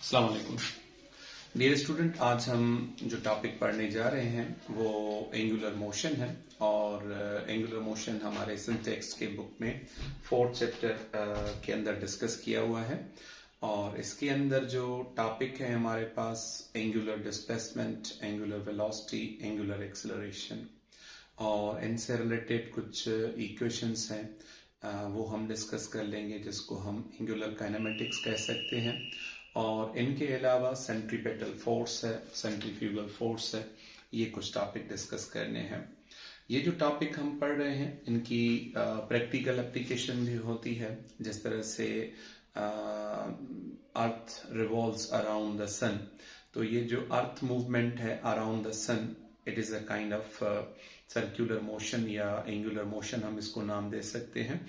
अस्सलाम वालेकुम dear student. आज हम जो टॉपिक पढ़ने जा रहे हैं वो एंगुलर मोशन है और एंगुलर मोशन हमारे सिंटैक्स के बुक में 4th चैप्टर के अंदर डिस्कस किया हुआ है। और इसके अंदर जो टॉपिक है हमारे पास angular displacement, angular velocity, angular acceleration और इनसे रिलेटेड कुछ इक्वेशंस हैं वो हम डिस्कस कर लेंगे, जिसको हम एंगुलर काइनेमेटिक्स कह सकते हैं। और इनके अलावा सेंट्रीपेटल फोर्स है, सेंट्रीफ्यूगल फोर्स है, ये कुछ टॉपिक डिस्कस करने हैं। ये जो टॉपिक हम पढ़ रहे हैं इनकी प्रैक्टिकल एप्लीकेशन भी होती है। जिस तरह से earth revolves around the sun, तो ये जो अर्थ मूवमेंट है around the sun, it is a kind of circular motion या एंगुलर मोशन, हम इसको नाम दे सकते हैं।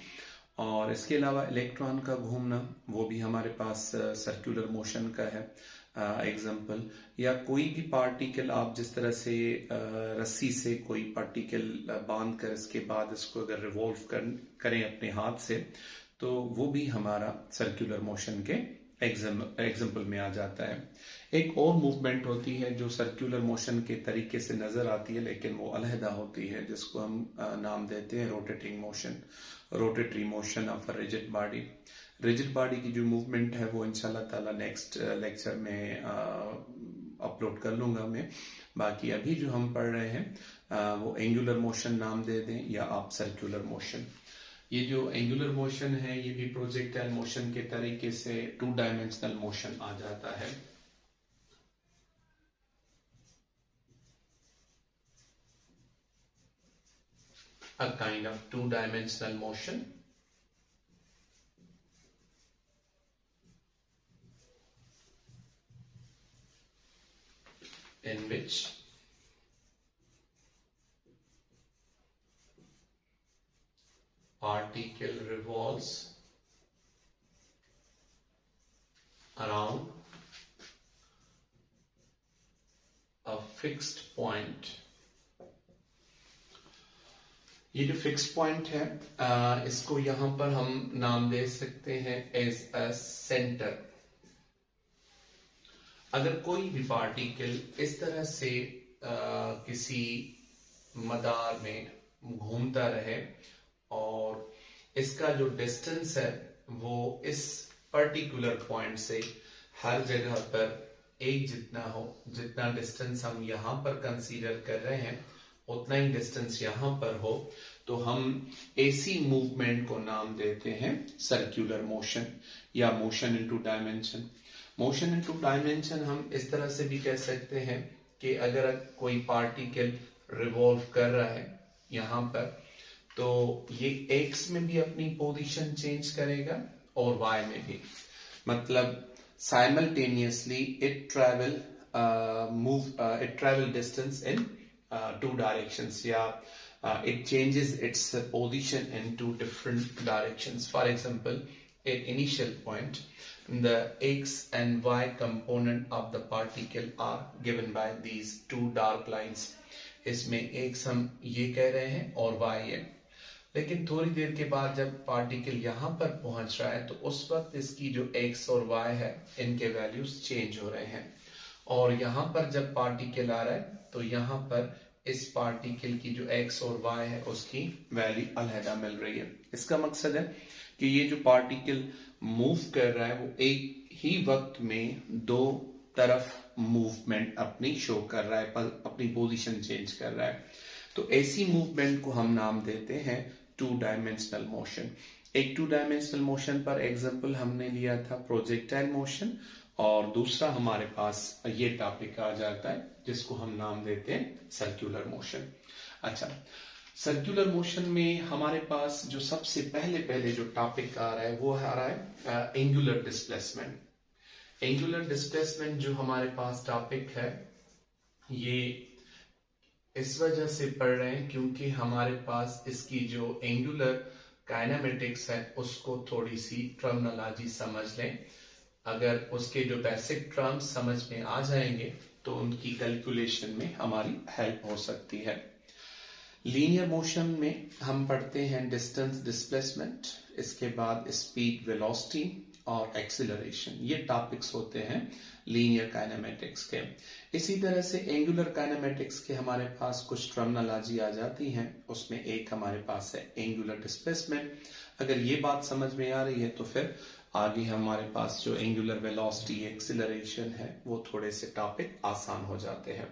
और इसके अलावा इलेक्ट्रॉन का घूमना वो भी हमारे पास सर्कुलर मोशन का है एग्जाम्पल। या कोई भी पार्टिकल आप जिस तरह से रस्सी से कोई पार्टिकल बांध कर इसके बाद इसको अगर रिवॉल्व करें अपने हाथ से, तो वो भी हमारा सर्कुलर मोशन के एग्जाम्पल में आ जाता है। एक और मूवमेंट होती है जो सर्कुलर मोशन के तरीके से नजर आती है लेकिन वो अलहदा होती है, जिसको हम नाम देते हैं rotating motion, rotatory motion of a rigid body. Rigid body की जो मूवमेंट है वो इंशाल्लाह ताला नेक्स्ट लेक्चर में अपलोड कर लूंगा मैं। बाकी अभी जो हम पढ़ रहे हैं वो एंगुलर मोशन नाम दे दें या आप सर्कुलर मोशन। ये जो एंगुलर मोशन है ये भी प्रोजेक्टाइल मोशन के तरीके से 2 डायमेंशनल मोशन आ जाता है। A kind of 2-dimensional motion in which particle revolves around a fixed point। ये जो फिक्स पॉइंट है इसको यहां पर हम नाम दे सकते हैं एज अ सेंटर। अगर कोई भी पार्टिकल इस तरह से किसी मदार में घूमता रहे और इसका जो डिस्टेंस है वो इस पर्टिकुलर पॉइंट से हर जगह पर एक जितना हो, जितना डिस्टेंस हम यहां पर कंसीडर कर रहे हैं उतना ही डिस्टेंस यहां पर हो, तो हम ऐसी मूवमेंट को नाम देते हैं सर्कुलर मोशन या motion into dimension. Motion into dimension हम इस तरह से भी कह सकते हैं कि अगर कोई पार्टिकल रिवॉल्व कर रहा है यहां पर, तो ये एक्स में भी अपनी पोजीशन चेंज करेगा और वाई में भी, मतलब simultaneously it travel distance in 2 directions, it changes its position in 2 different directions. For example, at initial point, the x and y component of the particle are given by these 2 dark lines. इसमें x हम ये कह रहे हैं और y है, लेकिन थोड़ी देर के बाद जब पार्टिकल यहाँ पर पहुंच रहा है तो उस वक्त इसकी जो x और y है इनके वैल्यूज चेंज हो रहे हैं। और यहाँ पर जब पार्टिकल आ रहा है तो यहाँ पर इस पार्टिकल की जो x और y है उसकी वैल्यू अलहदा मिल रही है। इसका मकसद है कि ये जो पार्टिकल मूव कर रहा है वो एक ही वक्त में 2 तरफ मूवमेंट अपनी शो कर रहा है, अपनी पोजीशन चेंज कर रहा है। तो ऐसी मूवमेंट को हम नाम देते हैं 2 डायमेंशनल मोशन। एक 2 डायमेंशनल मोशन पर एग्जांपल हमने लिया था प्रोजेक्टाइल मोशन, और दूसरा हमारे पास ये टॉपिक आ जाता है जिसको हम नाम देते हैं सर्कुलर मोशन। अच्छा, सर्कुलर मोशन में हमारे पास जो सबसे पहले जो टॉपिक आ रहा है वो आ रहा है एंगुलर डिस्प्लेसमेंट। एंगुलर डिस्प्लेसमेंट जो हमारे पास टॉपिक है ये इस वजह से पढ़ रहे हैं क्योंकि हमारे पास इसकी जो एंगुलर काइनेमेटिक्स है उसको थोड़ी सी टर्मिनोलॉजी समझ लें। अगर उसके जो बेसिक टर्म्स समझ में आ जाएंगे तो उनकी कैलकुलेशन में हमारी हेल्प हो सकती है। लीनियर मोशन में हम पढ़ते हैं डिस्टेंस डिस्प्लेसमेंट, इसके बाद स्पीड वेलोसिटी और एक्सीलरेशन, ये टॉपिक्स होते हैं लीनियर काइनेमेटिक्स के। इसी तरह से एंगुलर काइनेमेटिक्स के हमारे पास कुछ टर्मिनोलॉजी आ जाती हैं, उसमें एक हमारे पास है एंगुलर डिस्प्लेसमेंट। अगर ये बात समझ में आ रही है तो फिर आगे हमारे पास जो एंगुलर वेलोसिटी एक्सीलरेशन है वो थोड़े से टॉपिक आसान हो जाते हैं।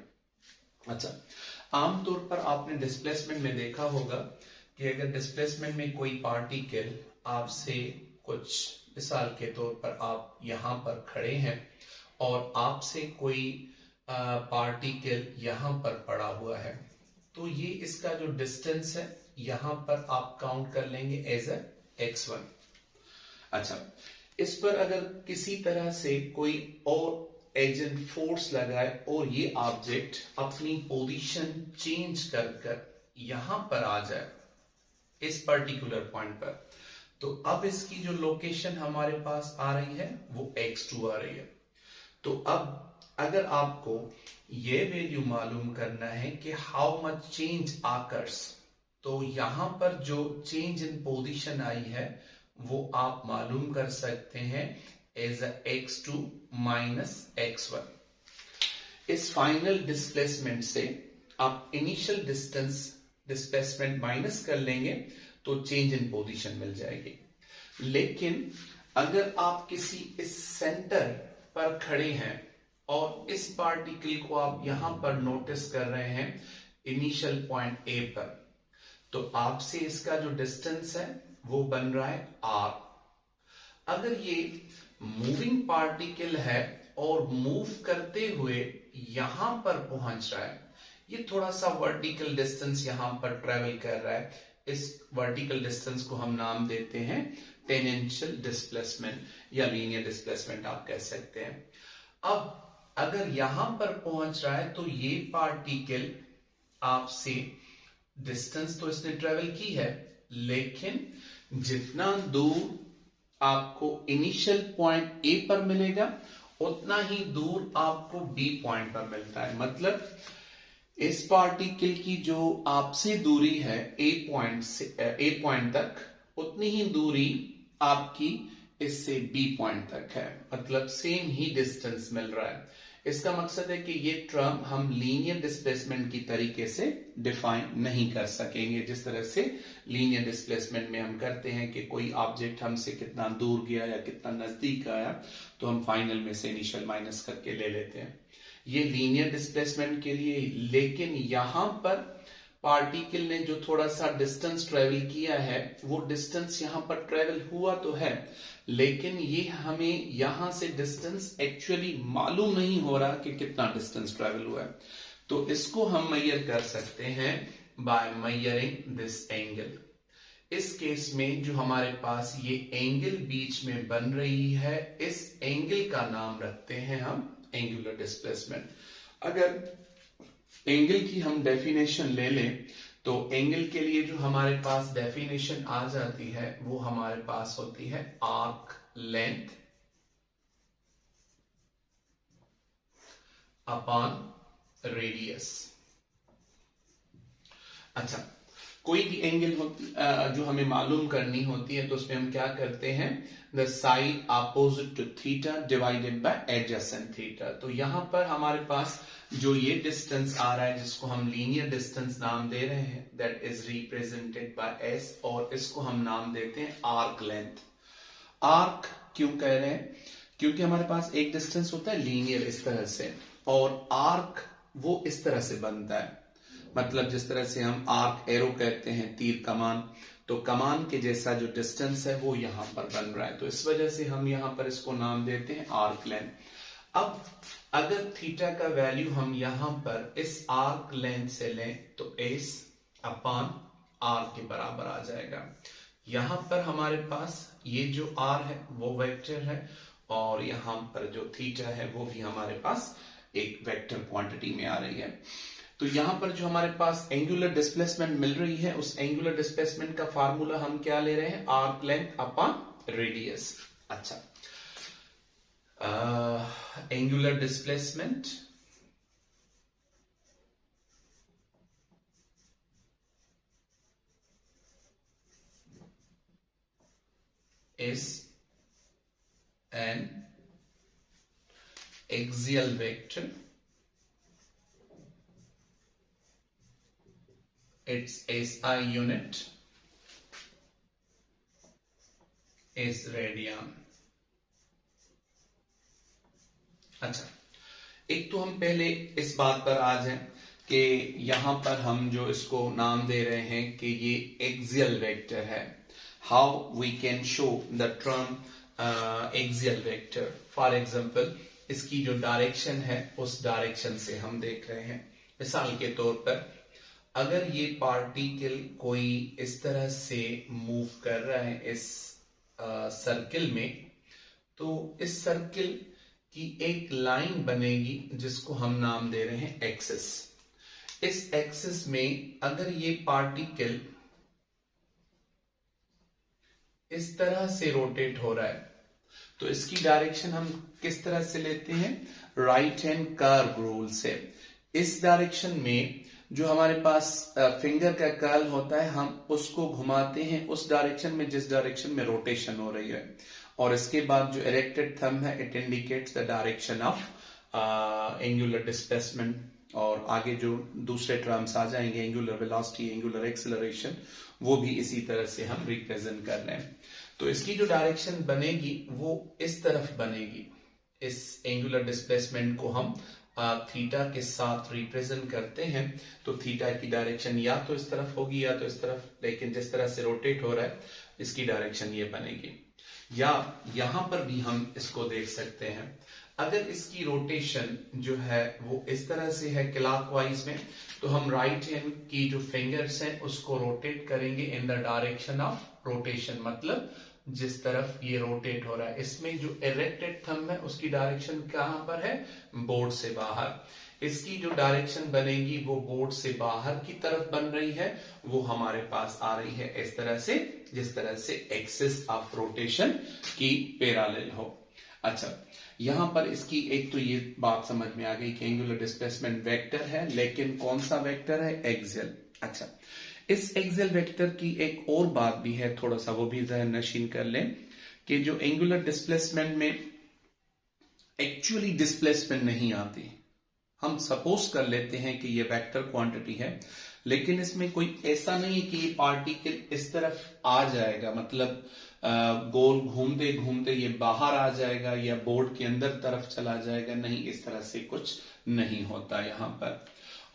अच्छा, आमतौर पर आपने डिस्प्लेसमेंट में देखा होगा कि अगर डिस्प्लेसमेंट में कोई पार्टिकल आपसे कुछ, मिसाल के तौर पर आप यहां पर खड़े हैं और आपसे कोई पार्टिकल यहां पर पड़ा हुआ है, तो ये इसका जो डिस्टेंस है यहां पर आप काउंट कर लेंगे एज अ x1। अच्छा, इस पर अगर किसी तरह से कोई और एजेंट फोर्स लगाए और ये ऑब्जेक्ट अपनी पोजीशन चेंज कर कर यहां पर आ जाए इस पर्टिकुलर पॉइंट पर, तो अब इसकी जो लोकेशन हमारे पास आ रही है वो x2 आ रही है। तो अब अगर आपको ये वैल्यू मालूम करना है कि हाउ मच चेंज आकर्स, तो यहां पर जो चेंज इन पोजीशन आई है वो आप मालूम कर सकते हैं एज x2 माइनस x1। इस फाइनल डिस्प्लेसमेंट से आप इनिशियल डिस्टेंस डिस्प्लेसमेंट माइनस कर लेंगे तो चेंज इन पोजीशन मिल जाएगी। लेकिन अगर आप किसी इस सेंटर पर खड़े हैं और इस पार्टिकल को आप यहां पर नोटिस कर रहे हैं इनिशियल पॉइंट ए पर, तो आपसे इसका जो डिस्टेंस है वो बन रहा है r। अगर ये मूविंग पार्टिकल है और मूव करते हुए यहां पर पहुंच रहा है, ये थोड़ा सा वर्टिकल डिस्टेंस यहां पर ट्रेवल कर रहा है, इस वर्टिकल डिस्टेंस को हम नाम देते हैं टेंजेंशियल डिस्प्लेसमेंट या लीनियर डिस्प्लेसमेंट आप कह सकते हैं। अब अगर यहां पर पहुंच रहा है तो ये पार्टिकल आपसे, डिस्टेंस तो इसने ट्रेवल की है, लेकिन जितना दूर आपको इनिशियल पॉइंट ए पर मिलेगा उतना ही दूर आपको बी पॉइंट पर मिलता है। मतलब इस पार्टिकल की जो आपसे दूरी है ए पॉइंट तक, उतनी ही दूरी आपकी इससे बी पॉइंट तक है, मतलब सेम ही डिस्टेंस मिल रहा है। इसका मकसद है कि ये टर्म हम लीनियर डिस्प्लेसमेंट की तरीके से डिफाइन नहीं कर सकेंगे, जिस तरह से लीनियर डिस्प्लेसमेंट में हम करते हैं कि कोई ऑब्जेक्ट हमसे कितना दूर गया या कितना नजदीक आया तो हम फाइनल में से इनिशियल माइनस करके ले लेते हैं, ये लीनियर डिस्प्लेसमेंट के लिए। लेकिन यहां पर पार्टिकल ने जो थोड़ा सा डिस्टेंस ट्रेवल किया है वो डिस्टेंस यहां पर ट्रेवल हुआ तो है, लेकिन ये हमें यहां से डिस्टेंस एक्चुअली मालूम नहीं हो रहा कि कितना डिस्टेंस ट्रेवल हुआ है। तो इसको हम मेजर कर सकते हैं बाय मेजरिंग दिस एंगल। इस केस में जो हमारे पास ये एंगल बीच में बन रही है, इस एंगल का नाम रखते हैं हम एंगुलर डिस्प्लेसमेंट। अगर एंगल की हम डेफिनेशन ले लें तो एंगल के लिए जो हमारे पास डेफिनेशन आ जाती है वो हमारे पास होती है आर्क लेंथ अपॉन रेडियस। अच्छा, कोई भी एंगल जो हमें मालूम करनी होती है तो उसमें हम क्या करते हैं, the side opposite to theta divided by adjacent theta. तो यहां पर हमारे पास जो ये डिस्टेंस आ रहा है जिसको हम लीनियर डिस्टेंस नाम दे रहे हैं, that is represented by S, और इसको हम नाम देते हैं आर्क लेंथ। आर्क क्यों कह रहे हैं, क्योंकि हमारे पास एक डिस्टेंस होता है लीनियर इस तरह से, और आर्क वो इस तरह से बनता है, मतलब जिस तरह से हम आर्क एरो कहते हैं तीर कमान, तो कमान के जैसा जो डिस्टेंस है वो यहां पर बन रहा है, तो इस वजह से हम यहां पर इसको नाम देते हैं आर्क लेंथ। अब अगर थीटा का वैल्यू हम यहां पर इस आर्क लेंथ से लें तो एस अपॉन आर के बराबर आ जाएगा। यहां पर हमारे पास ये जो आर है वो वेक्टर है, और यहां पर जो थीटा है वो भी हमारे पास एक वेक्टर क्वांटिटी में आ रही है। तो यहां पर जो हमारे पास एंगुलर डिस्प्लेसमेंट मिल रही है, उस एंगुलर डिस्प्लेसमेंट का फार्मूला हम क्या ले रहे हैं, आर्क लेंथ अपॉन रेडियस। अच्छा, angular displacement is axial vector, its SI unit is radian. अच्छा, एक तो हम पहले इस बात पर आ जाएं कि यहां पर हम जो इसको नाम दे रहे हैं कि ये एक्सियल वेक्टर है. How we can show the term axial vector. For example, इसकी जो डायरेक्शन है उस डायरेक्शन से हम देख रहे हैं. मिसाल के तौर पर, अगर ये पार्टिकल कोई इस तरह से मूव कर रहा है इस सर्किल में, तो इस सर्किल की एक लाइन बनेगी जिसको हम नाम दे रहे हैं एक्सिस. इस एक्सिस में अगर ये पार्टिकल इस तरह से रोटेट हो रहा है तो इसकी डायरेक्शन हम किस तरह से लेते हैं? राइट हैंड कर्व रूल से. इस डायरेक्शन में जो हमारे पास फिंगर का कर्ल होता है, हम उसको घुमाते हैं उस डायरेक्शन में जिस डायरेक्शन में रोटेशन हो रही है. और इसके बाद जो इरेक्टेड थंब है, it indicates the direction of angular displacement. और आगे जो दूसरे टर्म्स आ जाएंगे, एंगुलर वेलोसिटी, एंगुलर एक्सेलरेशन, वो भी इसी तरह से हम रिप्रेजेंट कर रहे हैं. तो इसकी जो डायरेक्शन बनेगी वो इस तरफ बनेगी. इस एंगुलर डिस्प्लेसमेंट को हम थीटा के साथ रिप्रेजेंट करते हैं. तो थीटा की डायरेक्शन या तो इस तरफ होगी या तो इस तरफ, लेकिन जिस तरह से रोटेट हो रहा है इसकी डायरेक्शन ये बनेगी. या यहां पर भी हम इसको देख सकते हैं, अगर इसकी रोटेशन जो है वो इस तरह से है क्लॉकवाइज में, तो हम राइट हैंड की जो फिंगर्स हैं उसको रोटेट करेंगे in the direction of rotation. मतलब जिस तरफ ये रोटेट हो रहा है. इसमें जो इरेक्टेड थंब है उसकी डायरेक्शन कहां पर है? बोर्ड से बाहर. इसकी जो डायरेक्शन बनेगी वो बोर्ड से बाहर की तरफ बन रही है, वो हमारे पास आ रही है इस तरह से, जिस तरह से एक्सिस ऑफ रोटेशन की पैरेलल हो. अच्छा, यहां पर इसकी एक तो ये बात समझ में आ गई कि एंगुलर डिस्प्लेसमेंट वेक्टर है, लेकिन कौन सा वेक्टर है? एक्सियल. अच्छा, इस एक्सियल वेक्टर की एक और बात भी है, थोड़ा सा वो भी जहन नशीन कर लें कि जो एंगुलर डिस्प्लेसमेंट में एक्चुअली डिस्प्लेसमेंट नहीं आती. हम सपोज कर लेते हैं कि ये वेक्टर क्वांटिटी है, लेकिन इसमें कोई ऐसा नहीं है कि ये पार्टिकल इस तरफ आ जाएगा, मतलब गोल घूमते घूमते ये बाहर आ जाएगा या बोर्ड के अंदर तरफ चला जाएगा. नहीं, इस तरह से कुछ नहीं होता यहां पर.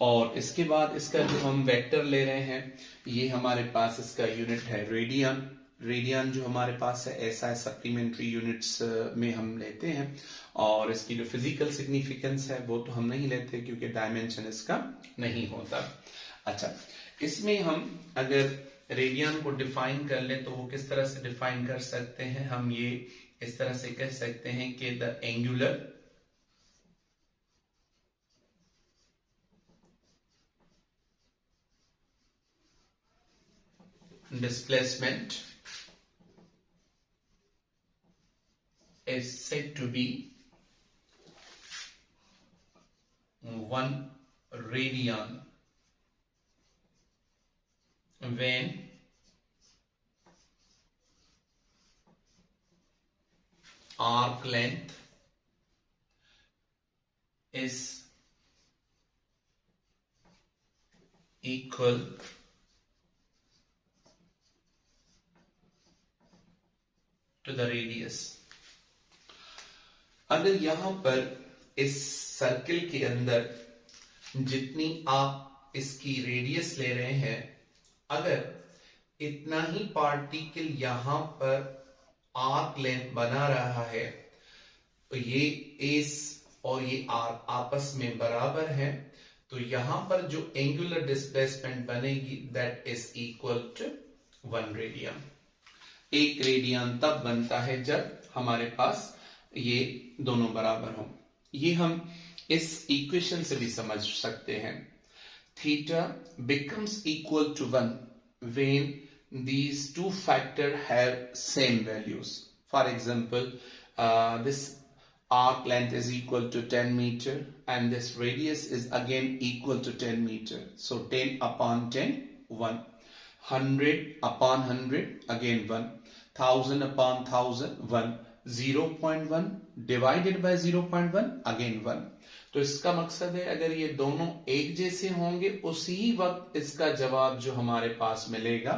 और इसके बाद इसका जो हम वेक्टर ले रहे हैं, ये हमारे पास इसका यूनिट है रेडियन. रेडियन जो हमारे पास है ऐसा सप्लीमेंट्री यूनिट्स में हम लेते हैं. और इसकी जो फिजिकल सिग्निफिकेंस है वो तो हम नहीं लेते क्योंकि डायमेंशन इसका नहीं होता. अच्छा, इसमें हम अगर रेडियन को डिफाइन कर ले तो वो किस तरह से डिफाइन कर सकते हैं? हम ये इस तरह से कह सकते हैं कि the angular displacement is said to be 1 radian when arc length is equal to the radius. अगर यहां पर इस सर्किल के अंदर जितनी आप इसकी रेडियस ले रहे हैं, अगर इतना ही पार्टिकल यहां पर आर्क लेंथ बना रहा है, तो ये एस और ये आर्क आपस में बराबर है, तो यहां पर जो एंगुलर डिस्प्लेसमेंट बनेगी that is equal to 1 radian. 1 radian तब बनता है जब हमारे पास ये दोनों बराबर हों. ये हम इस इक्वेशन से भी समझ सकते हैं. Theta becomes equal to 1 when these two factors have same values. For example, this arc length is equal to 10 meter and this radius is again equal to 10 meter. So 10 upon 10, 1. 100 upon 100, again 1. 1000 upon 1000, 1. 0.1 divided by 0.1 again 1। तो इसका मकसद है अगर ये दोनों एक जैसे होंगे उसी वक्त इसका जवाब जो हमारे पास मिलेगा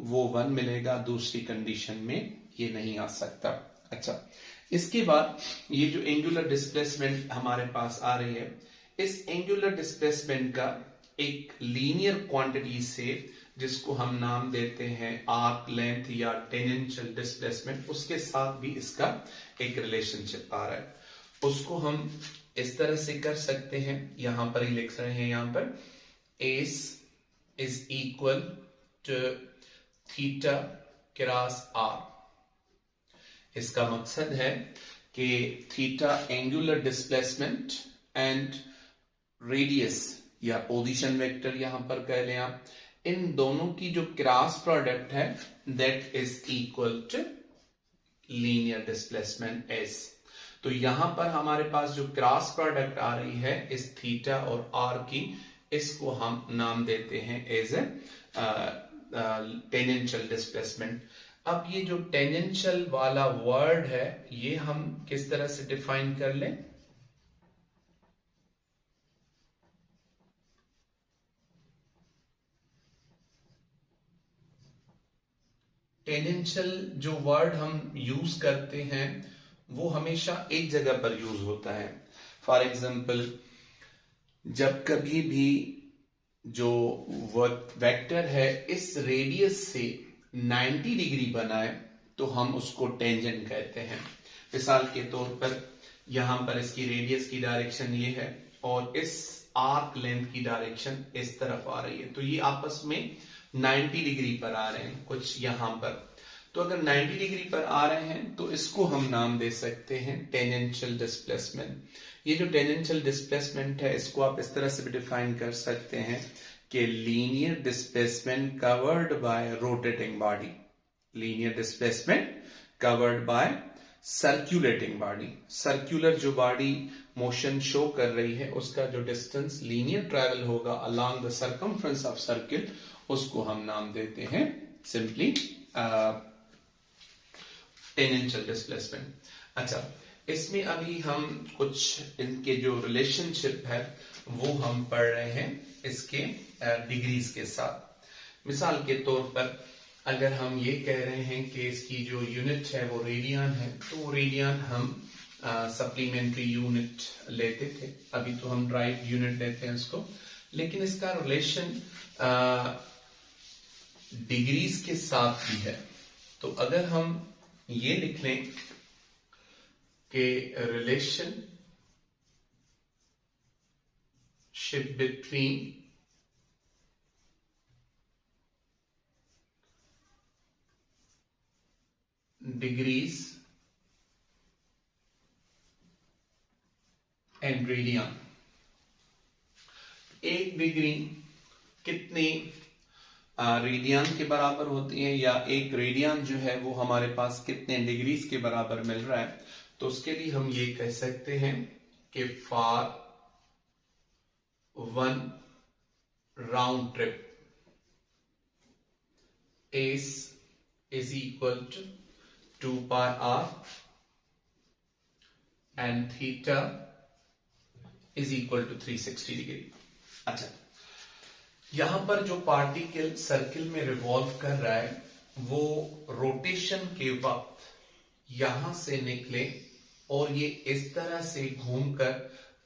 वो 1 मिलेगा, दूसरी कंडीशन में ये नहीं आ सकता। अच्छा, इसके बाद ये जो एंगुलर डिस्प्लेसमेंट हमारे पास आ रही है, इस एंगुलर डिस्प्लेसमेंट का एक लीनियर क्वांटिटी से जिसको हम नाम देते हैं आर्क लेंथ या टेंजेंशियल डिस्प्लेसमेंट, उसके साथ भी इसका एक रिलेशनशिप आ रहा है। उसको हम इस तरह से कर सकते हैं, यहां पर ही लिख रहे हैं, यहां पर S is equal to theta cross R. इसका मकसद है कि theta angular displacement and radius या पोजीशन वेक्टर यहां पर कह लें आप, इन दोनों की जो क्रॉस प्रोडक्ट है that is equal to linear displacement S. तो यहां पर हमारे पास जो क्रॉस प्रोडक्ट आ रही है इस थीटा और आर की, इसको हम नाम देते हैं एज ए टेंजेंशियल डिस्प्लेसमेंट। अब ये जो टेंजेंशियल वाला वर्ड है ये हम किस तरह से डिफाइन कर लें? टेंजेंशियल जो वर्ड हम यूज करते हैं वो हमेशा एक जगह पर यूज होता है। फॉर एग्जाम्पल, जब कभी भी जो वेक्टर है इस रेडियस से 90 डिग्री बनाए तो हम उसको टेंजेंट कहते हैं। मिसाल के तौर पर यहां पर इसकी रेडियस की डायरेक्शन ये है और इस आर्क लेंथ की डायरेक्शन इस तरफ आ रही है, तो ये आपस में 90 डिग्री पर आ रहे हैं कुछ यहां पर। तो अगर 90 डिग्री पर आ रहे हैं तो इसको हम नाम दे सकते हैं टेंजेंशियल डिस्प्लेसमेंट। ये जो टेंजेंशियल डिस्प्लेसमेंट है इसको आप इस तरह से भी डिफाइन कर सकते हैं कि linear displacement covered bye rotating body, linear displacement covered bye circulating body. Circular जो बॉडी मोशन शो कर रही है उसका जो डिस्टेंस लीनियर ट्रैवल होगा along the circumference of circle, उसको हम नाम देते हैं सिंपली टेंजेंशियल डिस्प्लेसमेंट। अच्छा, इसमें अभी हम कुछ इनके जो रिलेशनशिप है वो हम पढ़ रहे हैं इसके डिग्रीज के साथ। मिसाल के तौर पर अगर हम ये कह रहे हैं कि इसकी जो यूनिट है वो रेडियन है, तो वो रेडियन हम सप्लीमेंट्री यूनिट लेते थे, अभी तो हम ड्राइव यूनिट लेते हैं इसको, लेकिन इसका रिलेशन डिग्रीज के साथ भी है। तो अगर हम ये लिख लें कि relationship between degrees and radian, एक डिग्री कितने रेडियन के बराबर होती है या एक रेडियन जो है वो हमारे पास कितने डिग्रीज के बराबर मिल रहा है, तो उसके लिए हम ये कह सकते हैं कि for one round trip S is equal to 2 pi R and theta is equal to 360 degree. अच्छा, यहां पर जो पार्टिकल सर्किल में रिवॉल्व कर रहा है वो रोटेशन के वक्त यहां से निकले और ये इस तरह से घूमकर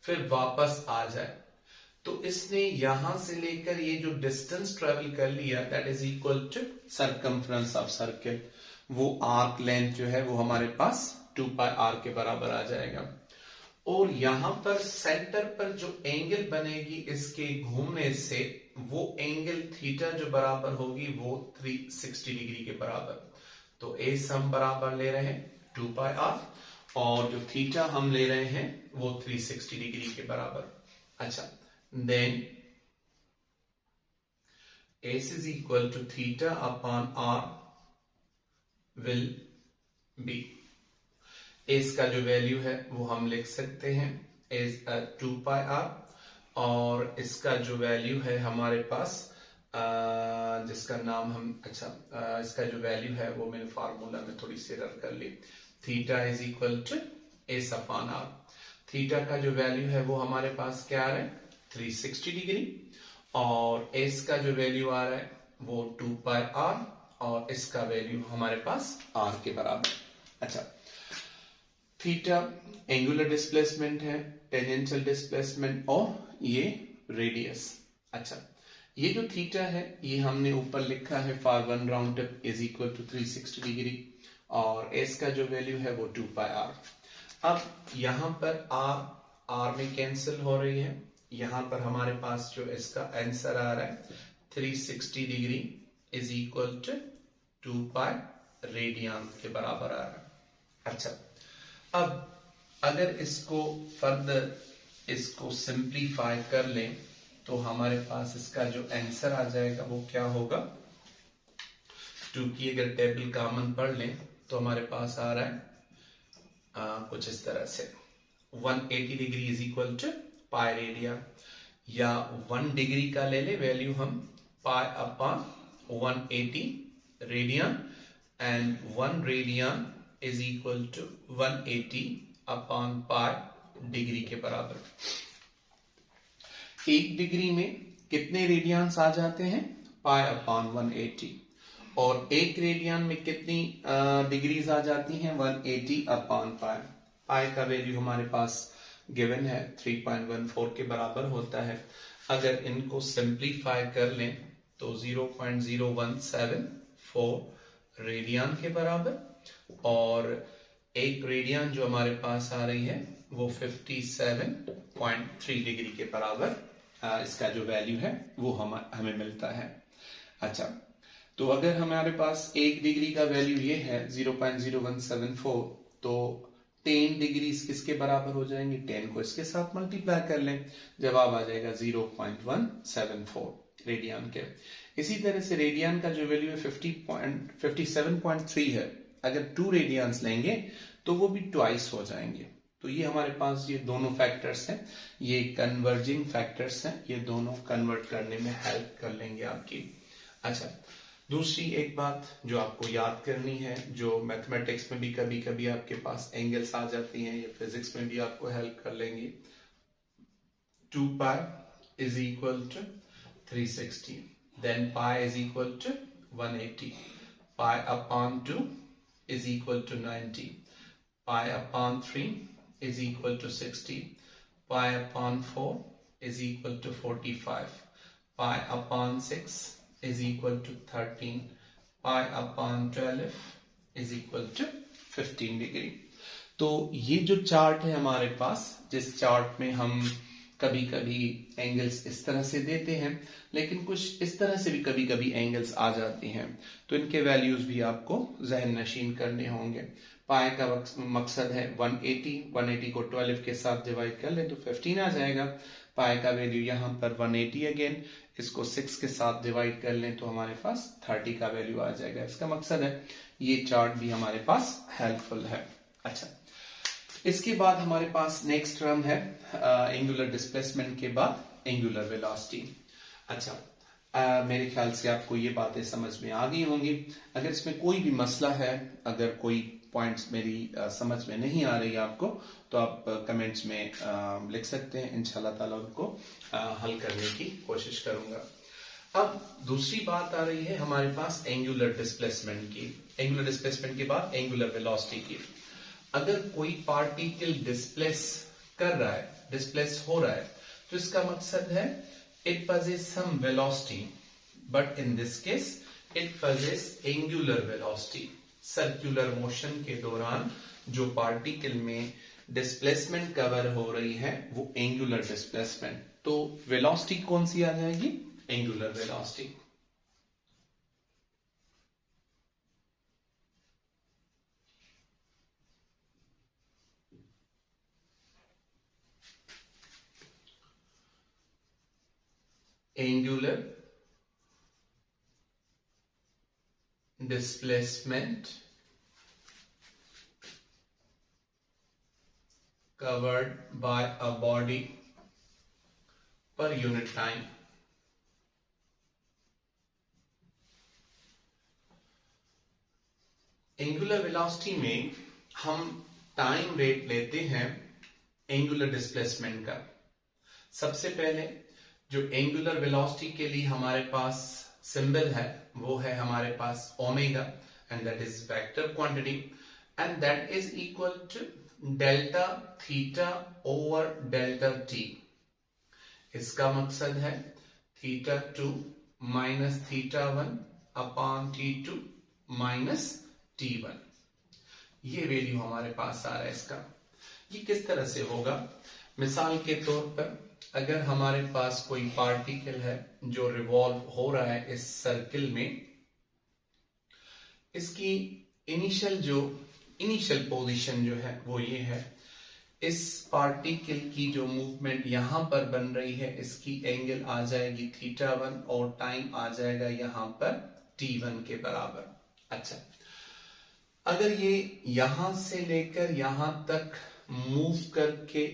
फिर वापस आ जाए, तो इसने यहां से लेकर ये जो डिस्टेंस ट्रेवल कर लिया that is equal to circumference of circle. वो आर्क लेंथ जो है वो हमारे पास 2 पाई आर के बराबर आ जाएगा। और यहां पर सेंटर पर जो एंगल बनेगी इसके घूमने से, वो एंगल थीटा जो बराबर होगी वो 360 डिग्री के बराबर। तो ए हम बराबर ले रहे हैं 2 पाई आर और जो थीटा हम ले रहे हैं वो 360 डिग्री के बराबर। अच्छा, then S is equal to theta upon R will be, S का जो वैल्यू है वो हम लिख सकते हैं एज 2 पाई आर, और इसका जो वैल्यू है हमारे पास जिसका नाम हम इसका जो वैल्यू है वो मैंने फार्मूला में थोड़ी सी एरर कर ली, theta is equal to S upon R. Theta का जो वैल्यू है वो हमारे पास क्या आ रहा है 360 डिग्री, और एस का जो वैल्यू आ रहा है वो 2 पाई आर, और इसका वैल्यू हमारे पास आर के बराबर। अच्छा, थीटा एंगुलर डिस्प्लेसमेंट है, टेंजेंशियल डिस्प्लेसमेंट, और ये रेडियस। अच्छा, ये जो थीटा है ये हमने ऊपर लिखा है for one round trip is equal to 360 degree, और एस का जो वैल्यू है वो 2 पाई आर। अब यहां पर आर में कैंसिल हो रही है, यहां पर हमारे पास जो इसका आंसर आ रहा है 360 degree is equal to 2 pi radian के बराबर आ रहा है। अच्छा, अब अगर इसको फर्दर इसको सिंप्लीफाई कर लें तो हमारे पास इसका जो आंसर आ जाएगा वो क्या होगा, 2 की अगर टेबल कॉमन पढ़ लें तो हमारे पास आ रहा है कुछ इस तरह से 180 degree is equal to pi radian, या 1 डिग्री का ले ले वैल्यू हम pi upon 180 radian, and 1 radian is equal to 180 upon pi degree के बराबर। 1 डिग्री में कितने रेडियंस आ जाते हैं, पाई अपॉन 180, और 1 रेडियन में कितनी डिग्रीज आ जाती हैं, 180 अपॉन पाई। पाई का वैल्यू हमारे पास गिवन है 3.14 के बराबर होता है। अगर इनको सिंप्लीफाई कर लें तो 0.0174 रेडियन के बराबर, और 1 रेडियन जो हमारे पास आ रही है वो 57.3 डिग्री के बराबर इसका जो वैल्यू है वो हमें मिलता है। अच्छा, तो अगर हमारे पास 1 डिग्री का वैल्यू ये है 0.0174, तो 10 डिग्री किसके बराबर हो जाएंगे, 10 को इसके साथ मल्टीप्लाई कर लें, जवाब आ जाएगा 0.174 रेडियन के। इसी तरह से रेडियन का जो वैल्यू है 57.3 है, अगर 2 रेडियंस लेंगे तो वो भी ट्वाइस हो जाएंगे। तो ये हमारे पास ये दोनों फैक्टर्स हैं, ये कन्वर्जिंग फैक्टर्स हैं, ये दोनों कन्वर्ट करने में हेल्प कर लेंगे आपकी। अच्छा, दूसरी एक बात जो आपको याद करनी है, जो मैथमेटिक्स में भी कभी कभी आपके पास एंगल्स आ जाती हैं, ये फिजिक्स में भी आपको हेल्प कर लेंगी। 2 pi is equal to 360, then pi is equal to 180, pi upon 2 is equal to 90, pi upon 3 is equal to 60, pi upon 4 is equal to 45, pi upon 6 is equal to 13, pi upon 12 is equal to 15 degree. तो ये जो chart है हमारे पास, जिस chart में हम कभी कभी एंगल्स इस तरह से देते हैं, लेकिन कुछ इस तरह से भी कभी कभी एंगल्स आ जाती हैं, तो इनके वैल्यूज भी आपको जहन नशीन करने होंगे। पाई का मकसद है 180 को 12 के साथ डिवाइड कर ले तो 15 आ जाएगा। पाई का वैल्यू यहाँ पर 180 अगेन, इसको 6 के साथ डिवाइड कर लें तो हमारे पास 30 का वैल्यू आ जाएगा। इसका मकसद है ये चार्ट भी हमारे पास हेल्पफुल है। अच्छा, इसके बाद हमारे पास नेक्स्ट टर्म है एंगुलर डिस्प्लेसमेंट के बाद एंगुलर वेलोसिटी। अच्छा, मेरे ख्याल से आपको ये बातें समझ में आ गई होंगी। अगर इसमें कोई भी मसला है, अगर कोई पॉइंट्स मेरी समझ में नहीं आ रही आपको, तो आप कमेंट्स में लिख सकते हैं, इंशाल्लाह ताला उनको हल करने की कोशिश करूंगा। अब दूसरी बात आ रही है हमारे पास एंगुलर डिस्प्लेसमेंट की। एंगुलर डिस्प्लेसमेंट के बाद एंगुलर वेलोसिटी की। अगर कोई पार्टिकल डिस्प्लेस कर रहा है, डिस्प्लेस हो रहा है, तो इसका मकसद है it possesses some velocity, but in this case it possesses angular velocity। Circular motion के दौरान जो पार्टिकल में डिस्प्लेसमेंट कवर हो रही है वो एंगुलर डिस्प्लेसमेंट, तो वेलोसिटी कौन सी आ जाएगी, angular velocity. Angular displacement covered by a body per unit time। Angular velocity में हम टाइम रेट लेते हैं एंगुलर डिस्प्लेसमेंट का। सबसे पहले जो एंगुलर वेलोसिटी के लिए हमारे पास सिंबल है वो है हमारे पास omega, and that is vector quantity, and that is equal to delta theta over delta T. इसका मकसद है theta 2 minus theta 1 upon T2 minus T1। ये वैल्यू हमारे पास आ रहा है इसका। ये किस तरह से होगा? मिसाल के तौर पर अगर हमारे पास कोई पार्टिकल है जो रिवॉल्व हो रहा है इस सर्किल में, इसकी इनिशियल पोजीशन जो है वो ये है। इस पार्टिकल की जो मूवमेंट यहां पर बन रही है, इसकी एंगल आ जाएगी थीटा 1 और टाइम आ जाएगा यहां पर T1 के बराबर। अच्छा, अगर ये यहां से लेकर यहां तक मूव करके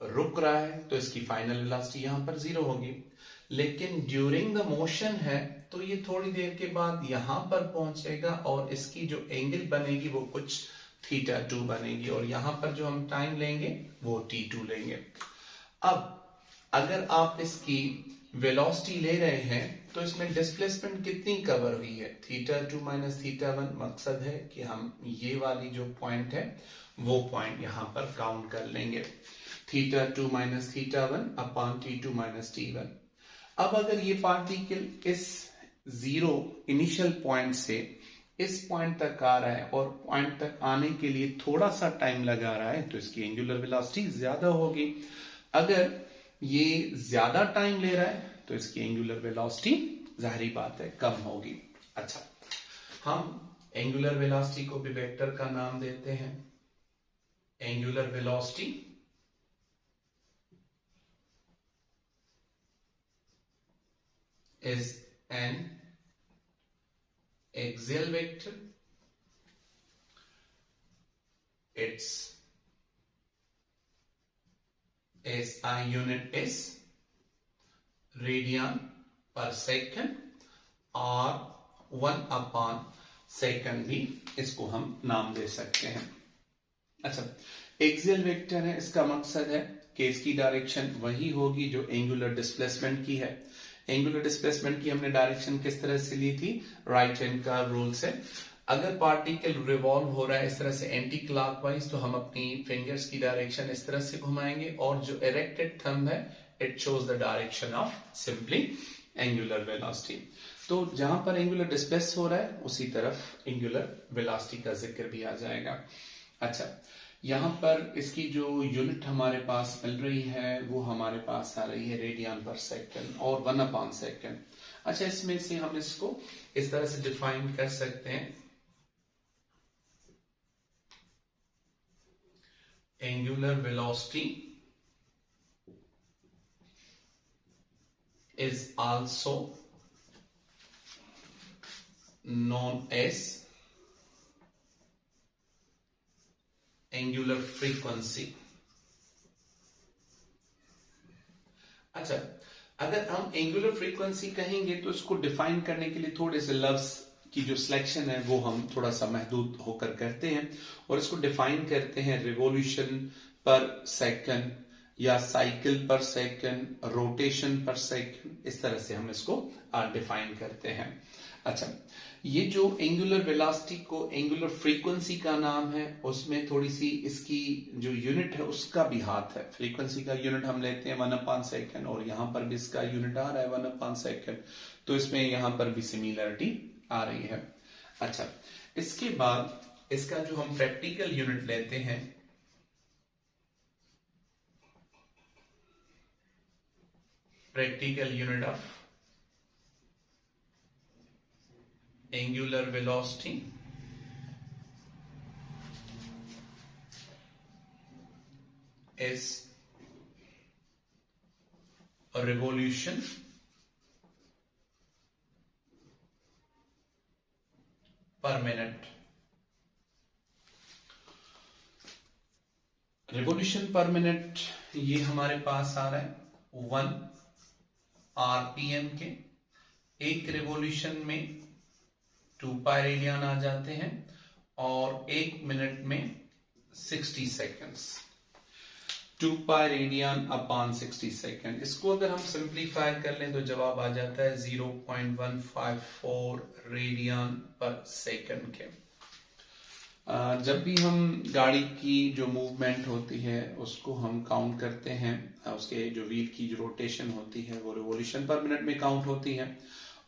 रुक रहा है तो इसकी फाइनल वेलोसिटी यहां पर 0 होगी, लेकिन ड्यूरिंग द मोशन है तो ये थोड़ी देर के बाद यहां पर पहुंचेगा और इसकी जो एंगल बनेगी वो कुछ थीटा 2 बनेगी, और यहां पर जो हम टाइम लेंगे वो T2 लेंगे। अब अगर आप इसकी वेलोसिटी ले रहे हैं तो इसमें डिस्प्लेसमेंट कितनी कवर हुई है? Theta 2 minus theta 1। मकसद है कि हम ये वाली जो पॉइंट है वो पॉइंट यहां पर काउंट कर लेंगे, theta 2 minus theta 1 upon T2 minus T1। अब अगर ये पार्टिकल इस जीरो इनिशियल पॉइंट से इस पॉइंट तक आ रहा है और पॉइंट तक आने के लिए थोड़ा सा टाइम लगा रहा है तो इसकी एंगुलर वेलोसिटी ज्यादा होगी। अगर ये ज्यादा टाइम ले रहा है तो इसकी एंगुलर वेलोसिटी जाहिर बात है कम होगी। अच्छा, हम एंगुलर वेलोसिटी को भी वेक्टर का नाम देते हैं। Angular velocity is an axial vector. Its SI unit is radian per second और 1 upon second भी इसको हम नाम दे सकते हैं। अच्छा, एक्सियल वेक्टर है, इसका मकसद है कि इसकी डायरेक्शन वही होगी जो एंगुलर डिस्प्लेसमेंट की है। एंगुलर डिस्प्लेसमेंट की हमने डायरेक्शन किस तरह से ली थी? राइट हैंड का रूल से। अगर पार्टिकल रिवॉल्व हो रहा है इस तरह से एंटी क्लॉकवाइज तो हम अपनी फिंगर्स की डायरेक्शन इस तरह से घुमाएंगे, और जो इरेक्टेड थंब है it shows the direction of simply angular velocity. तो जहां पर एंगुलर डिस्प्लेस हो रहा है उसी तरफ एंगुलर वेलोसिटी का जिक्र भी आ जाएगा। अच्छा, यहां पर इसकी जो यूनिट हमारे पास मिल रही है वो हमारे पास आ रही है रेडियन पर सेकंड और 1 अपॉन सेकंड। अच्छा, इसमें से हम इसको इस तरह से डिफाइन कर सकते हैं, angular velocity is also known as angular frequency. अच्छा, अगर हम एंगुलर फ्रीक्वेंसी कहेंगे तो इसको डिफाइन करने के लिए थोड़े से लफ्ज की जो सिलेक्शन है वो हम थोड़ा सा महदूद होकर करते हैं, और इसको डिफाइन करते हैं रिवॉल्यूशन पर सेकंड या साइकिल पर सेकंड, रोटेशन पर सेकंड, इस तरह से हम इसको डिफाइन करते हैं। अच्छा, ये जो एंगुलर वेलोसिटी को एंगुलर फ्रीक्वेंसी का नाम है उसमें थोड़ी सी इसकी जो यूनिट है उसका भी हाथ है। फ्रीक्वेंसी का यूनिट हम लेते हैं 1 अपॉन सेकंड, और यहां पर भी इसका यूनिट आ रहा है 1 अपॉन सेकंड, तो इसमें यहां पर भी सिमिलरिटी आ रही है। अच्छा, इसके बाद इसका जो हम प्रैक्टिकल यूनिट लेते हैं, practical unit of angular velocity is a revolution per minute। Revolution per minute ये हमारे पास आ रहा है 1 RPM के। एक रिवोल्यूशन में 2 पाई रेडियन आ जाते हैं, और 1 मिनट में 60 seconds. 2 pi radian upon 60 second. इसको अगर हम सिंप्लीफाई कर लें तो जवाब आ जाता है 0.154 रेडियन पर सेकेंड के। जब भी हम गाड़ी की जो मूवमेंट होती है उसको हम काउंट करते हैं, उसके जो व्हील की जो रोटेशन होती है वो रिवॉल्यूशन पर मिनट में काउंट होती है।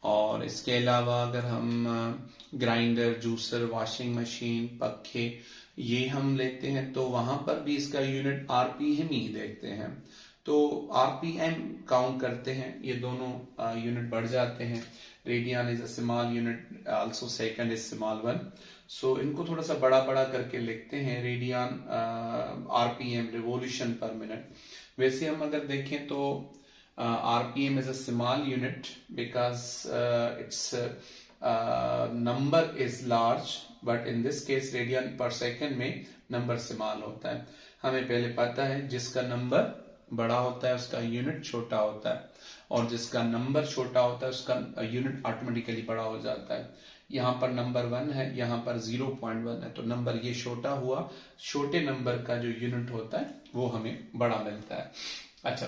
और इसके अलावा अगर हम ग्राइंडर, जूसर, वॉशिंग मशीन, पखे ये हम लेते हैं तो वहां पर भी इसका यूनिट आरपीएम ही देखते हैं। तो आरपीएम काउंट करते हैं, ये दोनों यूनिट बढ़ जाते हैं। Radian is a small unit, also second is small one. So इनको थोड़ा सा बड़ा बड़ा करके लिखते हैं, radian RPM revolution per minute. वैसे हम अगर देखें तो RPM is a small unit because its number is large, but in this case radian per second में नंबर स्मॉल होता है। हमें पहले पता है जिसका नंबर बड़ा होता है उसका यूनिट छोटा होता है, और जिसका नंबर छोटा होता है उसका यूनिट ऑटोमेटिकली बड़ा हो जाता है। यहाँ पर नंबर 1 है, यहाँ पर 0.1 है, तो नंबर ये छोटा हुआ, छोटे नंबर का जो यूनिट होता है वो हमें बड़ा मिलता है। अच्छा,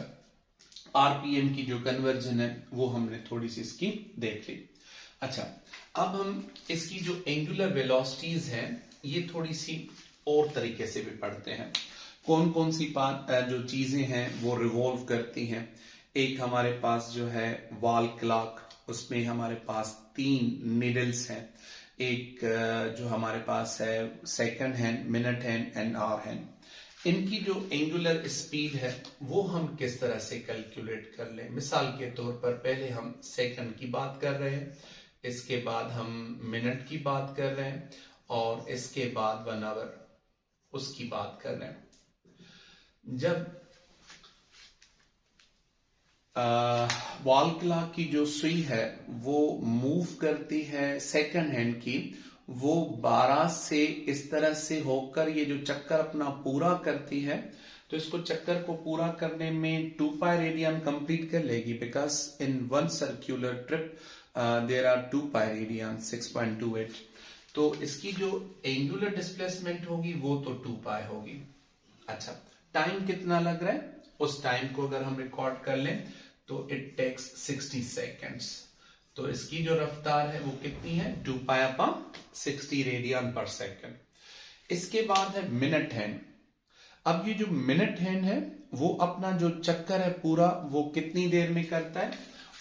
आरपीएम की जो कन्वर्जन है वो हमने थोड़ी सी इसकी देख ली। अच्छा, अब हम इसकी जो एंगुलर वेलोसिटीज हैं ये थोड़ी सी और तरीके से भी पढ़ते हैं। कौन कौन सी जो चीजें हैं वो रिवॉल्व करती हैं। एक हमारे पास जो है वॉल क्लॉक, उसमें हमारे पास 3 निडल्स हैं। एक जो हमारे पास है second hand, minute hand and hour hand. इनकी जो एंगुलर स्पीड है वो हम किस तरह से कैलकुलेट कर लें। मिसाल के तौर पर पहले हम सेकंड की बात कर रहे हैं, इसके बाद हम मिनट की बात कर रहे हैं, और इसके बाद 1 आवर उसकी बात कर रहे हैं। जब वॉल क्लॉक की जो सुई है वो मूव करती है सेकंड हैंड की, वो 12 से इस तरह से होकर ये जो चक्कर अपना पूरा करती है, तो इसको चक्कर को पूरा करने में 2 पाई रेडियन कंप्लीट कर लेगी, because in 1 circular trip there are 2 pi radian 6.28। तो इसकी जो एंगुलर डिस्प्लेसमेंट होगी वो तो 2 पाई होगी। अच्छा, टाइम कितना लग रहा है, उस टाइम को अगर हम रिकॉर्ड कर लें तो इट टेक्स 60 सेकेंड्स। तो इसकी जो रफ्तार है वो कितनी है, 2 पाई अपॉन 60 रेडियन पर सेकेंड। इसके बाद है मिनट हैंड। अब ये जो मिनट हैंड है वो अपना जो चक्कर है पूरा वो कितनी देर में करता है,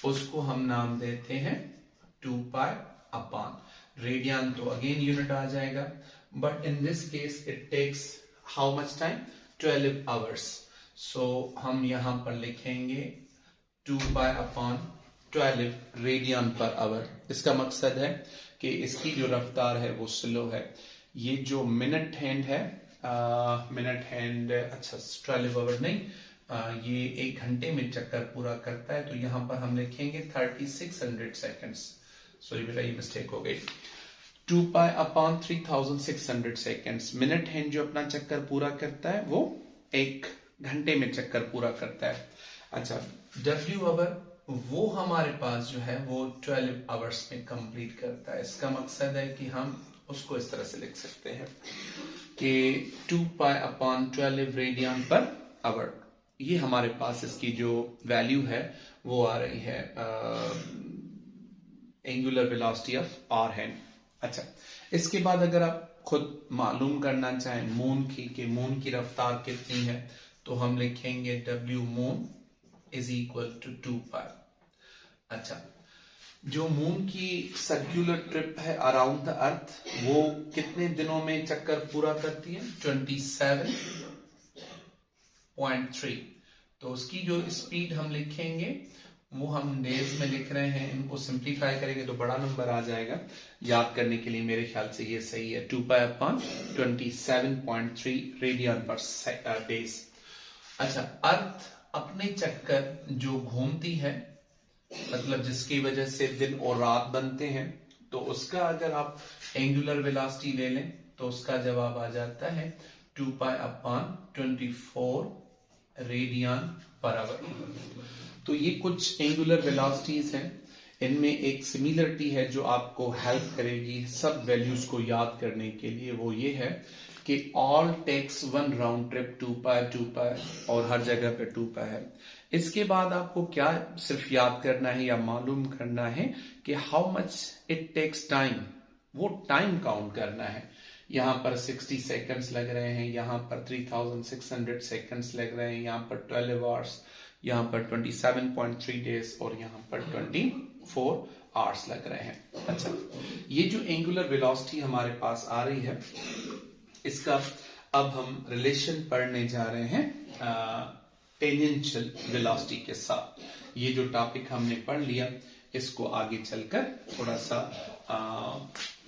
उसको हम नाम देते हैं 2 पाई अपॉन रेडियन, तो अगेन यूनिट आ जाएगा, but in this case it takes how much time, 12 hours. So हम यहां पर लिखेंगे 2 pi upon 12 radian per hour. इसका मकसद है कि इसकी जो रफ्तार है वो स्लो है। ये जो मिनट हैंड है, मिनट हैंड, अच्छा 12 आवर नहीं, ये 1 घंटे में चक्कर पूरा करता है, तो यहां पर हम लिखेंगे 3600 सेकेंड्स। सॉरी बेटा, ये मिस्टेक हो गई। 2 pi upon 3600 seconds. Minute hand जो अपना चक्कर पूरा करता है वो 1 घंटे में चक्कर पूरा करता है। अच्छा, W आवर वो हमारे पास जो है वो 12 आवर्स में कंप्लीट करता है। इसका मकसद है कि हम उसको इस तरह से लिख सकते हैं कि 2 pi upon 12 radian per our. ये हमारे पास इसकी जो वैल्यू है वो आ रही है angular velocity of hour hand. अच्छा, इसके बाद अगर आप खुद मालूम करना चाहें मून की, कि मून की रफ्तार कितनी है, तो हम लिखेंगे W moon is equal to 2 pi. अच्छा, जो मून की सर्कुलर ट्रिप है अराउंड द अर्थ वो कितने दिनों में चक्कर पूरा करती है, 27.3। तो उसकी जो स्पीड हम लिखेंगे वो हम डेज में लिख रहे हैं, इनको सिंप्लीफाई करेंगे तो बड़ा नंबर आ जाएगा। याद करने के लिए मेरे ख्याल से ये सही है, 2 पाई अपॉन 27.3 रेडियन पर डेज। अच्छा, अर्थ अपने चक्कर जो घूमती है, मतलब जिसकी वजह से दिन और रात बनते हैं, तो उसका अगर आप एंगुलर वेलोसिटी ले लें तो उसका जवाब आ जाता है 2 pi upon 24 radian per our. तो ये कुछ एंगुलर वेलोसिटीज हैं। इनमें एक सिमिलरिटी है जो आपको हेल्प करेगी सब वैल्यूज को याद करने के लिए, वो ये है कि all takes one round trip 2 pi और हर जगह पे 2 पाई है। इसके बाद आपको क्या सिर्फ याद करना है या मालूम करना है कि how much it takes time, वो टाइम काउंट करना है। यहाँ पर 60 सेकंड्स लग रहे हैं, यहाँ पर 3600 सेकंड्स लग रहे हैं, यहाँ पर 12 आवर्स, यहाँ पर 27.3 डेज और यहाँ पर 24 आवर्स लग रहे हैं। अच्छा, ये जो एंगुलर वेलोसिटी हमारे पास आ रही है, इसका अब हम रिलेशन पढ़ने जा रहे हैं टेंजेंशियल वेलोसिटी के साथ। ये जो टॉपिक हमने पढ़ लिया, इसको आगे चलकर थोड़ा सा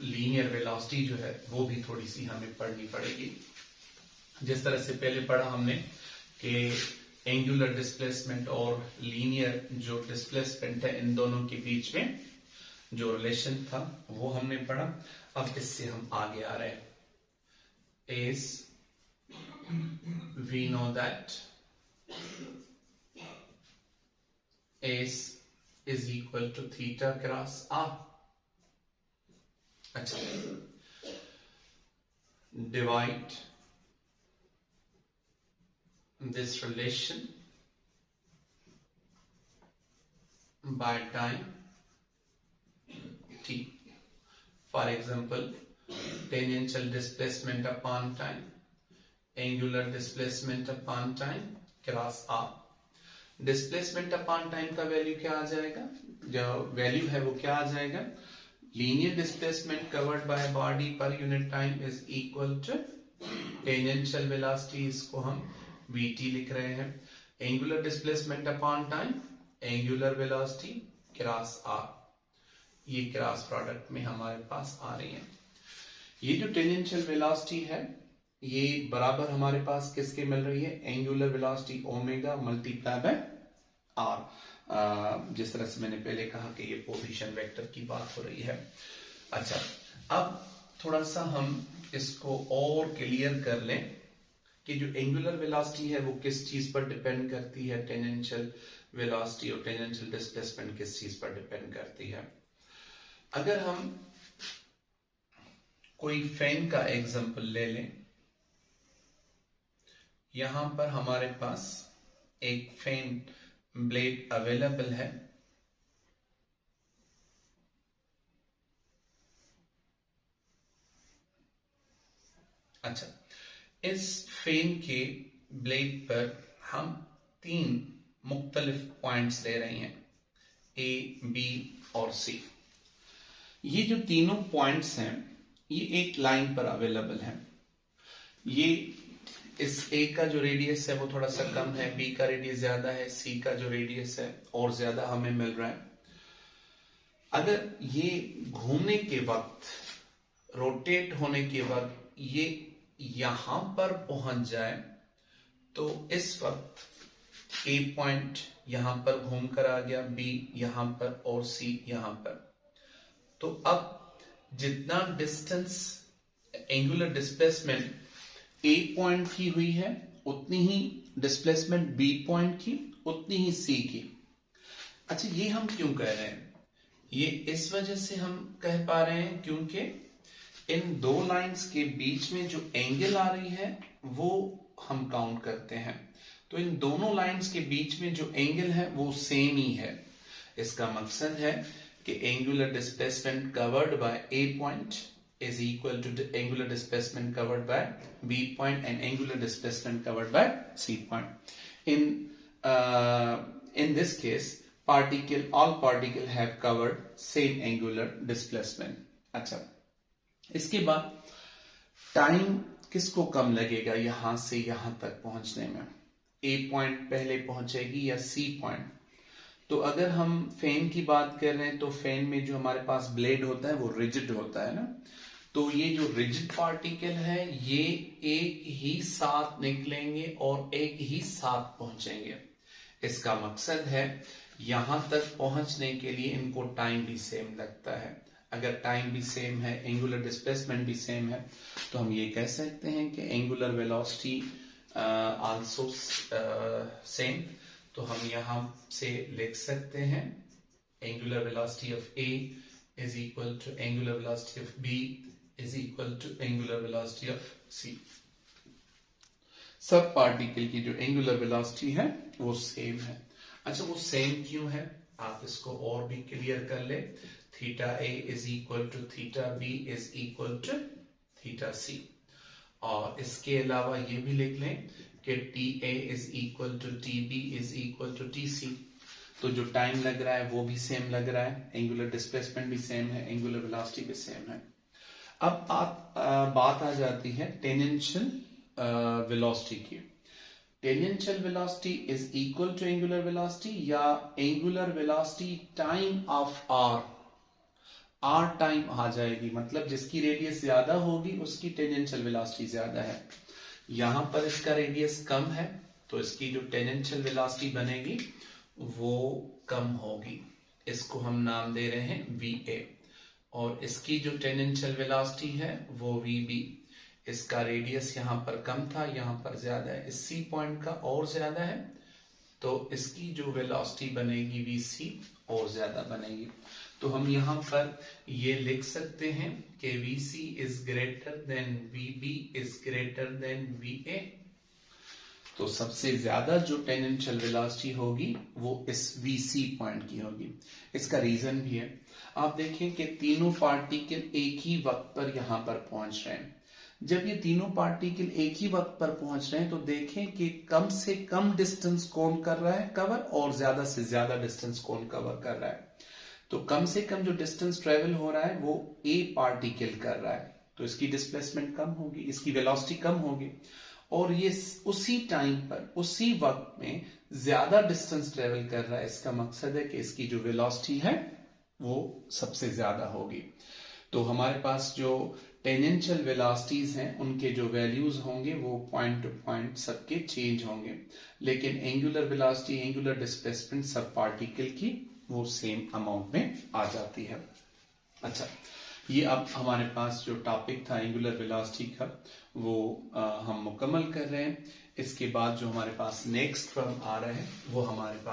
लीनियर वेलोसिटी जो है वो भी थोड़ी सी हमें पढ़नी पड़ेगी। जिस तरह से पहले पढ़ा हमने कि एंगुलर डिस्प्लेसमेंट और लीनियर जो डिस्प्लेसमेंट है, इन दोनों के बीच में जो रिलेशन था वो हमने पढ़ा। अब इससे हम आगे आ रहे हैं। Is we know that S is equal to theta cross R. अच्छा, divide this relation by time t. For example, tangential displacement upon time, angular displacement upon time cross R. Displacement upon time का value क्या आ जाएगा, जो value है वो क्या आ जाएगा, linear displacement covered by body per unit time is equal to tangential velocity, इसको हम vt लिख रहे हैं, angular displacement upon time angular velocity cross r। ये क्रॉस प्रोडक्ट में हमारे पास आ रही है। ये जो टेंजेंशियल वेलोसिटी है ये बराबर हमारे पास किसके मिल रही है, angular velocity omega multiply by R. जिस तरह से मैंने पहले कहा कि ये पोजीशन वेक्टर की बात हो रही है। अच्छा, अब थोड़ा सा हम इसको और क्लियर कर लें कि जो एंगुलर वेलोसिटी है वो किस चीज पर डिपेंड करती है, टेंजेंशियल वेलोसिटी और टेंजेंशियल डिस्प्लेसमेंट किस चीज पर डिपेंड करती है। अगर हम कोई फैन का एग्जांपल ले लें, यहां पर हमारे पास एक फैन ब्लेड अवेलेबल है। अच्छा, इस फैन के ब्लेड पर हम 3 मुख्तलिफ पॉइंट्स ले रहे हैं, ए, बी और सी। ये जो तीनों पॉइंट्स हैं ये एक लाइन पर अवेलेबल है। ये इस ए का जो रेडियस है वो थोड़ा सा कम है, बी का रेडियस ज्यादा है, सी का जो रेडियस है और ज्यादा हमें मिल रहा है। अगर ये घूमने के वक्त, रोटेट होने के वक्त ये यहां पर पहुंच जाए तो इस वक्त ए पॉइंट यहां पर घूमकर आ गया, बी यहां पर और सी यहां पर। तो अब जितना डिस्टेंस एंगुलर डिस्प्लेसमेंट ए पॉइंट की हुई है उतनी ही डिस्प्लेसमेंट बी पॉइंट की, उतनी ही सी की। अच्छा, ये हम क्यों कह रहे हैं, ये इस वजह से हम कह पा रहे हैं क्योंकि इन दो लाइंस के बीच में जो एंगल आ रही है वो हम काउंट करते हैं। तो इन दोनों लाइंस के बीच में जो एंगल है वो सेम ही है। इसका मकसद है कि angular displacement covered bye A point is equal to the angular displacement covered by B point and angular displacement covered by C point. In this case, all particle have covered same angular displacement. अच्छा, इसके बाद time किसको कम लगेगा यहां से यहां तक पहुंचने में, A पॉइंट पहले पहुंचेगी या C पॉइंट। तो अगर हम फैन की बात कर रहे हैं तो फैन में जो हमारे पास ब्लेड होता है वो रिजिड होता है ना, तो ये जो रिजिड पार्टिकल है ये एक ही साथ निकलेंगे और एक ही साथ पहुंचेंगे। इसका मकसद है यहां तक पहुंचने के लिए इनको टाइम भी सेम लगता है। अगर टाइम भी सेम है, एंगुलर डिस्प्लेसमेंट भी सेम है, तो हम ये कह सकते हैं कि एंगुलर वेलोसिटी आल्सो सेम। तो हम यहां से लिख सकते हैं angular velocity of A is equal to angular velocity of B is equal to angular velocity of C. सब पार्टिकल की जो एंगुलर वेलोसिटी है वो सेम है। अच्छा, वो सेम क्यों है, आप इसको और भी क्लियर कर ले। Theta A is equal to theta B is equal to theta C, और इसके अलावा ये भी लिख लें कि T A is equal to T B is equal to T C. तो जो टाइम लग रहा है वो भी सेम लग रहा है, एंगुलर डिस्प्लेसमेंट भी सेम है, एंगुलर वेलोसिटी भी सेम है। अब बात आ जाती है टेंजेंशियल वेलोसिटी की। Tangential velocity is equal to angular velocity या angular velocity time of R time आ जाएगी, मतलब जिसकी रेडियस ज्यादा होगी उसकी टेंजेंशियल वेलोसिटी ज्यादा है। यहां पर इसका रेडियस कम है तो इसकी जो टेंजेंशियल वेलोसिटी बनेगी वो कम होगी, इसको हम नाम दे रहे हैं VA। और इसकी जो टेंजेंशियल वेलोसिटी है वो VB। इसका रेडियस यहां पर कम था, यहां पर ज्यादा है, इस C पॉइंट का और ज्यादा है, तो इसकी जो वेलोसिटी बनेगी VC और ज्यादा बनेगी। तो हम यहां पर ये लिख सकते हैं कि VC is greater than VB is greater than VA। तो सबसे ज्यादा जो टेंजेंशियल वेलोसिटी होगी वो इस VC पॉइंट की होगी। इसका रीजन भी है, आप देखें कि तीनों पार्टिकल एक ही वक्त पर यहां पर पहुंच रहे हैं। जब ये तीनों पार्टिकल एक ही वक्त पर पहुंच रहे हैं तो देखें कि कम से कम डिस्टेंस कौन कर रहा है कवर और ज्यादा से ज्यादा डिस्टेंस कौन कवर कर रहा है। तो कम से कम जो डिस्टेंस ट्रेवल हो रहा है वो A पार्टिकल कर रहा है, तो इसकी डिस्प्लेसमेंट कम होगी, इसकी वेलोसिटी कम होगी, और ये उसी टाइम पर उसी वक्त में ज्यादा डिस्टेंस ट्रेवल कर रहा है। इसका मकसद है कि इसकी जो वेलोसिटी है वो सबसे ज्यादा होगी। तो हमारे पास जो टेंजेंशियल वेलोसिटीज हैं उनके जो वैल्यूज होंगे वो पॉइंट टू पॉइंट सबके चेंज होंगे, लेकिन एंगुलर वेलोसिटी एंगुलर डिस्प्लेसमेंट सब पार्टिकल की वो सेम अमाउंट में आ जाती है। अच्छा, ये अब हमारे पास जो टॉपिक था एंगुलर वेलोसिटी का वो हम मुकम्मल कर रहे हैं। इसके बाद जो हमारे पास नेक्स्ट टर्म आ रहा है वो हमारे पास